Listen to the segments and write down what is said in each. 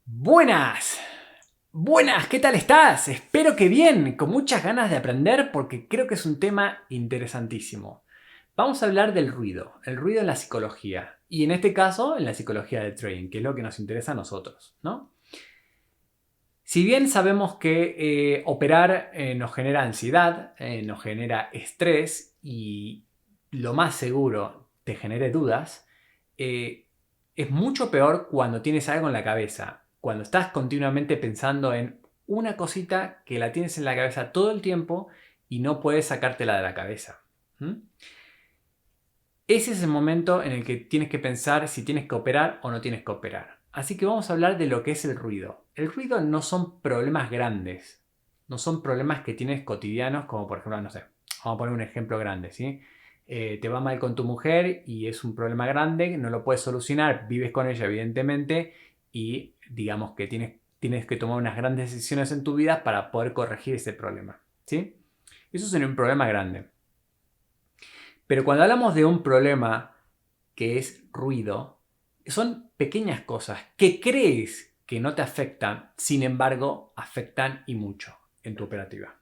Buenas, buenas, ¿qué tal estás? Espero que bien, con muchas ganas de aprender porque creo que es un tema interesantísimo. Vamos a hablar del ruido, el ruido en la psicología y en este caso en la psicología del trading, que es lo que nos interesa a nosotros, ¿no? Si bien sabemos que operar nos genera ansiedad, nos genera estrés y lo más seguro te genere dudas, eh, es mucho peor cuando tienes algo en la cabeza, cuando estás continuamente pensando en una cosita que la tienes en la cabeza todo el tiempo y no puedes sacártela de la cabeza. ¿Mm? Ese es el momento en el que tienes que pensar si tienes que operar o no tienes que operar. Así que vamos a hablar de lo que es el ruido. El ruido no son problemas grandes, no son problemas que tienes cotidianos como por ejemplo, no sé, vamos a poner un ejemplo grande, ¿sí? Te va mal con tu mujer y es un problema grande, no lo puedes solucionar, vives con ella evidentemente y digamos que tienes que tomar unas grandes decisiones en tu vida para poder corregir ese problema, ¿sí? Eso es un problema grande. Pero cuando hablamos de un problema que es ruido, son pequeñas cosas que crees que no te afectan, sin embargo, afectan y mucho en tu operativa.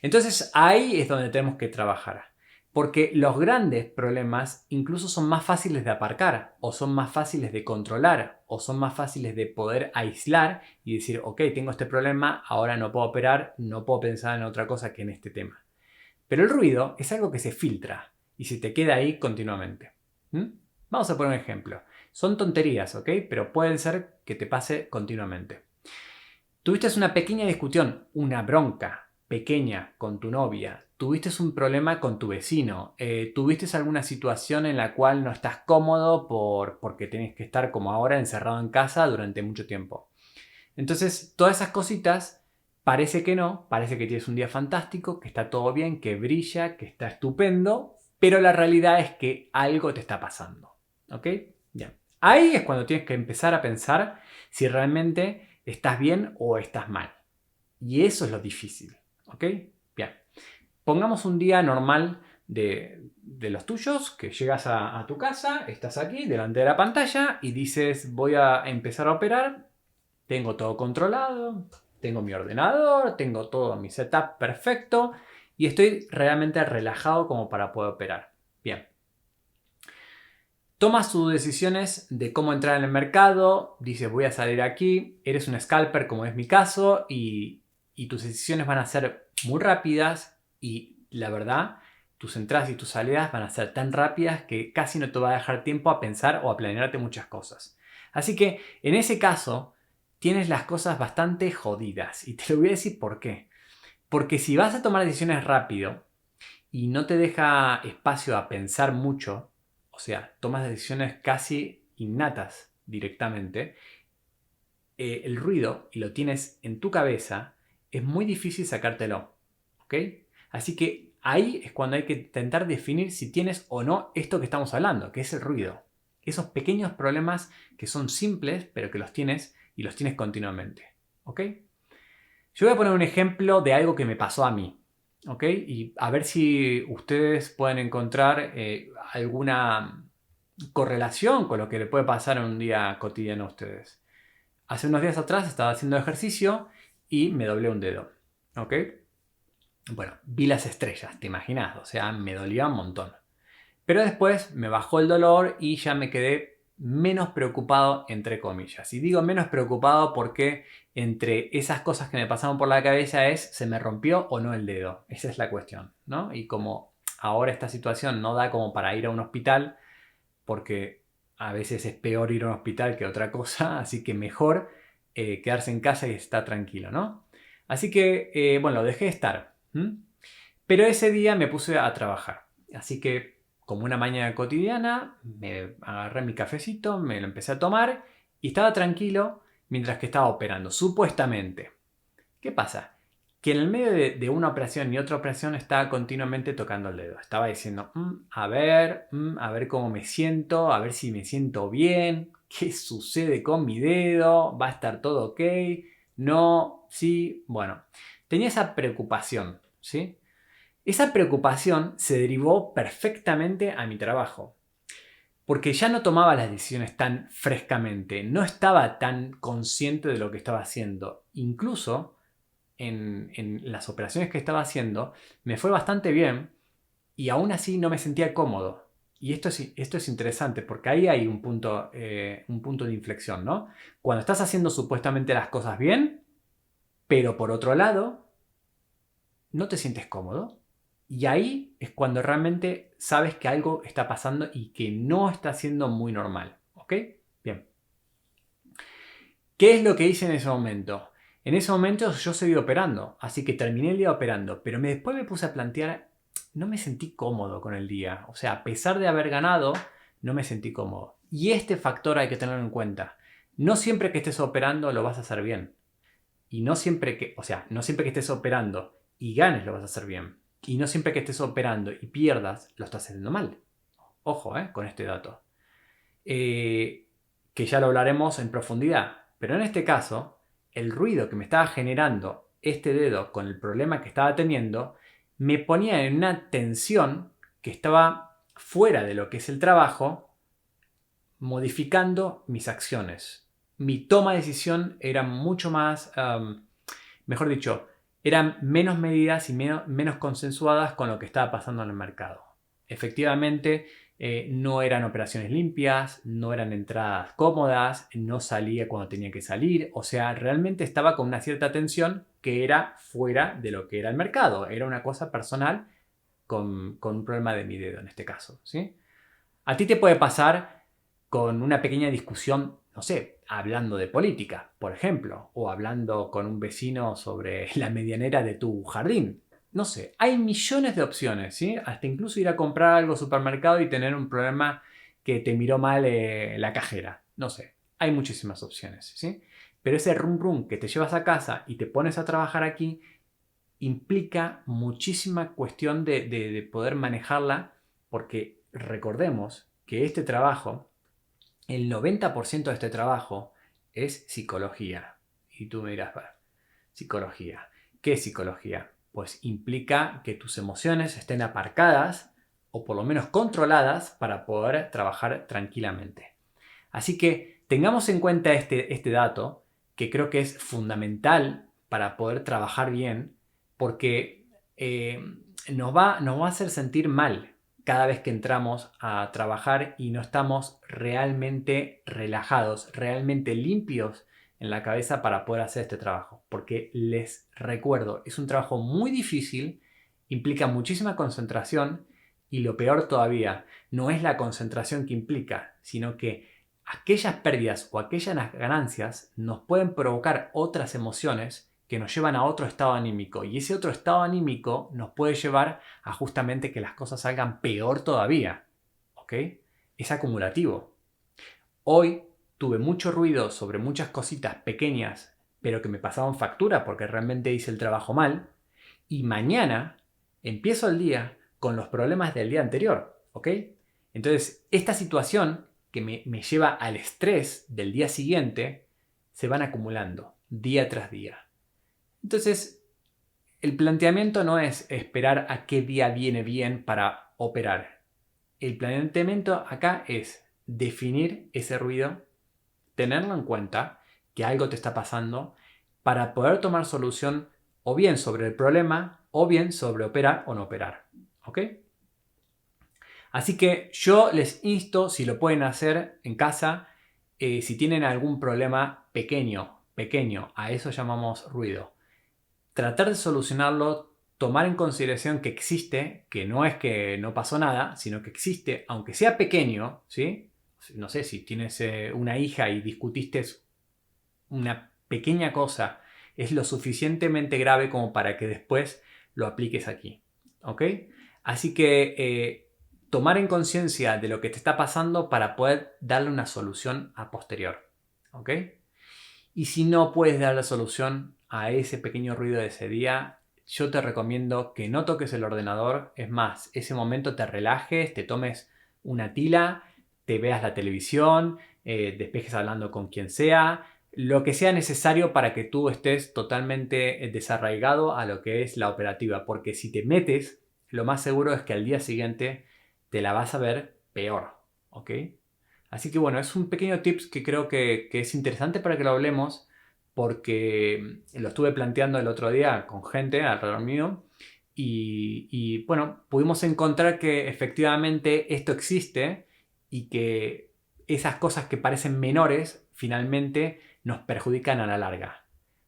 Entonces ahí es donde tenemos que trabajar. Porque los grandes problemas incluso son más fáciles de aparcar, o son más fáciles de controlar, o son más fáciles de poder aislar y decir, ok, tengo este problema, ahora no puedo operar, no puedo pensar en otra cosa que en este tema. Pero el ruido es algo que se filtra y se te queda ahí continuamente. ¿Mm? Vamos a poner un ejemplo. Son tonterías, ¿ok? Pero pueden ser que te pase continuamente. Tuviste una pequeña discusión, una bronca pequeña con tu novia, tuviste un problema con tu vecino, tuviste alguna situación en la cual no estás cómodo porque tienes que estar como ahora encerrado en casa durante mucho tiempo. Entonces, todas esas cositas, parece que no, parece que tienes un día fantástico, que está todo bien, que brilla, que está estupendo, pero la realidad es que algo te está pasando. ¿Ok? Bien. Ahí es cuando tienes que empezar a pensar si realmente estás bien o estás mal. Y eso es lo difícil. ¿Ok? Bien. Pongamos un día normal de los tuyos, que llegas a tu casa, estás aquí delante de la pantalla y dices voy a empezar a operar. Tengo todo controlado, tengo mi ordenador, tengo todo mi setup perfecto y estoy realmente relajado como para poder operar. Bien. Tomas tus decisiones de cómo entrar en el mercado, dices voy a salir aquí, eres un scalper como es mi caso y tus decisiones van a ser muy rápidas y la verdad tus entradas y tus salidas van a ser tan rápidas que casi no te va a dejar tiempo a pensar o a planearte muchas cosas. Así que en ese caso tienes las cosas bastante jodidas y te lo voy a decir por qué. Porque si vas a tomar decisiones rápido y no te deja espacio a pensar mucho, o sea, tomas decisiones casi innatas directamente, el ruido, y lo tienes en tu cabeza, es muy difícil sacártelo. ¿Ok? Así que ahí es cuando hay que intentar definir si tienes o no esto que estamos hablando, que es el ruido. Esos pequeños problemas que son simples, pero que los tienes y los tienes continuamente. ¿Ok? Yo voy a poner un ejemplo de algo que me pasó a mí. ¿Ok? Y a ver si ustedes pueden encontrar alguna correlación con lo que le puede pasar en un día cotidiano a ustedes. Hace unos días atrás estaba haciendo ejercicio y me doblé un dedo. ¿Ok? Bueno, vi las estrellas, te imaginas, o sea, me dolía un montón. Pero después me bajó el dolor y ya me quedé menos preocupado, entre comillas. Y digo menos preocupado porque entre esas cosas que me pasaron por la cabeza es, ¿se me rompió o no el dedo? Esa es la cuestión, ¿no? Y como ahora esta situación no da como para ir a un hospital, porque a veces es peor ir a un hospital que otra cosa, así que mejor quedarse en casa y estar tranquilo, ¿no? Así que, bueno, lo dejé de estar. ¿M? Pero ese día me puse a trabajar. Así que, como una mañana cotidiana, me agarré mi cafecito, me lo empecé a tomar y estaba tranquilo mientras que estaba operando, supuestamente. ¿Qué pasa? Que en el medio de una operación y otra operación estaba continuamente tocando el dedo. Estaba diciendo, a ver cómo me siento, a ver si me siento bien, qué sucede con mi dedo, va a estar todo ok, no, sí, bueno. Tenía esa preocupación, ¿sí? Esa preocupación se derivó perfectamente a mi trabajo. porque ya no tomaba las decisiones tan frescamente, no estaba tan consciente de lo que estaba haciendo. Incluso en las operaciones que estaba haciendo me fue bastante bien y aún así no me sentía cómodo. Y esto es interesante porque ahí hay un punto de inflexión, ¿no? Cuando estás haciendo supuestamente las cosas bien, pero por otro lado, no te sientes cómodo. Y ahí es cuando realmente sabes que algo está pasando y que no está siendo muy normal. ¿Ok? Bien. ¿Qué es lo que hice en ese momento? En ese momento yo seguí operando, así que terminé el día operando, pero después me puse a plantear, no me sentí cómodo con el día. O sea, a pesar de haber ganado, no me sentí cómodo. Y este factor hay que tenerlo en cuenta. No siempre que estés operando lo vas a hacer bien. Y no siempre que, o sea, no siempre que estés operando y ganes lo vas a hacer bien. Y no siempre que estés operando y pierdas lo estás haciendo mal. Ojo, con este dato. Que ya lo hablaremos en profundidad. Pero en este caso, el ruido que me estaba generando este dedo con el problema que estaba teniendo me ponía en una tensión que estaba fuera de lo que es el trabajo, modificando mis acciones. Mi toma de decisión era mucho más, mejor dicho, eran menos medidas y menos consensuadas con lo que estaba pasando en el mercado. Efectivamente, no eran operaciones limpias, no eran entradas cómodas, no salía cuando tenía que salir, o sea, realmente estaba con una cierta tensión que era fuera de lo que era el mercado, era una cosa personal con un problema de mi dedo en este caso, ¿sí? A ti te puede pasar con una pequeña discusión, no sé, hablando de política, por ejemplo, o hablando con un vecino sobre la medianera de tu jardín. No sé, hay millones de opciones, ¿sí? Hasta incluso ir a comprar algo al supermercado y tener un problema que te miró mal la cajera. No sé, hay muchísimas opciones, ¿sí? Pero ese rum rum que te llevas a casa y te pones a trabajar aquí implica muchísima cuestión de poder manejarla, porque recordemos que este trabajo, el 90% de este trabajo es psicología. Y tú me dirás, "Bueno, psicología. ¿Qué es psicología?" Pues implica que tus emociones estén aparcadas o por lo menos controladas para poder trabajar tranquilamente. Así que tengamos en cuenta este dato, que creo que es fundamental para poder trabajar bien, porque nos va a hacer sentir mal cada vez que entramos a trabajar y no estamos realmente relajados, realmente limpios en la cabeza para poder hacer este trabajo. Porque les recuerdo, es un trabajo muy difícil, implica muchísima concentración y lo peor todavía, no es la concentración que implica, sino que aquellas pérdidas o aquellas ganancias nos pueden provocar otras emociones que nos llevan a otro estado anímico, y ese otro estado anímico nos puede llevar a justamente que las cosas salgan peor todavía. ¿Ok? Es acumulativo. Hoy tuve mucho ruido sobre muchas cositas pequeñas, pero que me pasaban factura porque realmente hice el trabajo mal, y mañana empiezo el día con los problemas del día anterior. ¿Ok? Entonces, esta situación que me lleva al estrés del día siguiente se van acumulando día tras día. Entonces, el planteamiento no es esperar a qué día viene bien para operar. El planteamiento acá es definir ese ruido, tenerlo en cuenta, que algo te está pasando, para poder tomar solución o bien sobre el problema o bien sobre operar o no operar. ¿Ok? Así que yo les insto, si lo pueden hacer en casa, si tienen algún problema pequeño, a eso llamamos ruido, tratar de solucionarlo, tomar en consideración que existe, que no es que no pasó nada, sino que existe, aunque sea pequeño, ¿sí? No sé, si tienes una hija y discutiste una pequeña cosa, es lo suficientemente grave como para que después lo apliques aquí, ¿ok? Así que tomar en conciencia de lo que te está pasando para poder darle una solución a posterior, ¿ok? Y si no puedes dar la solución a ese pequeño ruido de ese día, yo te recomiendo que no toques el ordenador. Es más, ese momento te relajes, te tomes una tila, te veas la televisión, despejes hablando con quien sea, lo que sea necesario para que tú estés totalmente desarraigado a lo que es la operativa. Porque si te metes, lo más seguro es que al día siguiente te la vas a ver peor. ¿Ok? Así que bueno, es un pequeño tips que creo que es interesante para que lo hablemos porque lo estuve planteando el otro día con gente alrededor mío y bueno, pudimos encontrar que efectivamente esto existe y que esas cosas que parecen menores finalmente nos perjudican a la larga.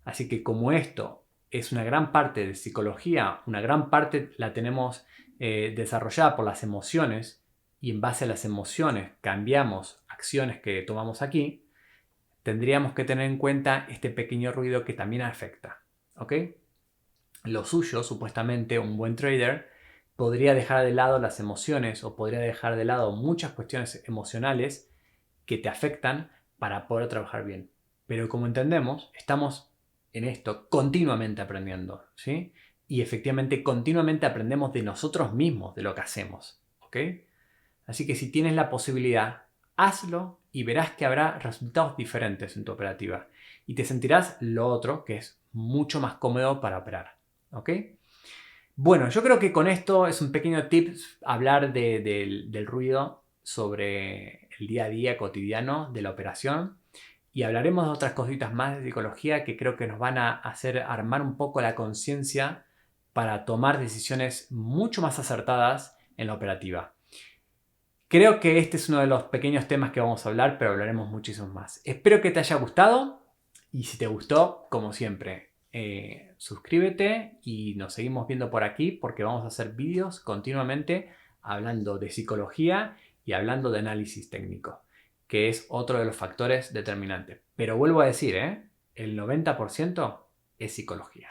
Así que como esto es una gran parte de psicología, una gran parte la tenemos desarrollada por las emociones y en base a las emociones cambiamos acciones que tomamos aquí, tendríamos que tener en cuenta este pequeño ruido que también afecta. ¿Ok? Lo suyo, supuestamente, un buen trader podría dejar de lado las emociones o podría dejar de lado muchas cuestiones emocionales que te afectan para poder trabajar bien. Pero como entendemos, estamos en esto continuamente aprendiendo, ¿sí? Y efectivamente continuamente aprendemos de nosotros mismos, de lo que hacemos, ¿ok? Así que si tienes la posibilidad, hazlo y verás que habrá resultados diferentes en tu operativa. Y te sentirás lo otro, que es mucho más cómodo para operar. ¿Ok? Bueno, yo creo que con esto es un pequeño tip hablar del ruido sobre el día a día cotidiano de la operación. Y hablaremos de otras cositas más de psicología que creo que nos van a hacer armar un poco la conciencia para tomar decisiones mucho más acertadas en la operativa. Creo que este es uno de los pequeños temas que vamos a hablar, pero hablaremos muchísimos más. Espero que te haya gustado y si te gustó, como siempre, suscríbete y nos seguimos viendo por aquí porque vamos a hacer vídeos continuamente hablando de psicología y hablando de análisis técnico, que es otro de los factores determinantes. Pero vuelvo a decir, el 90% es psicología.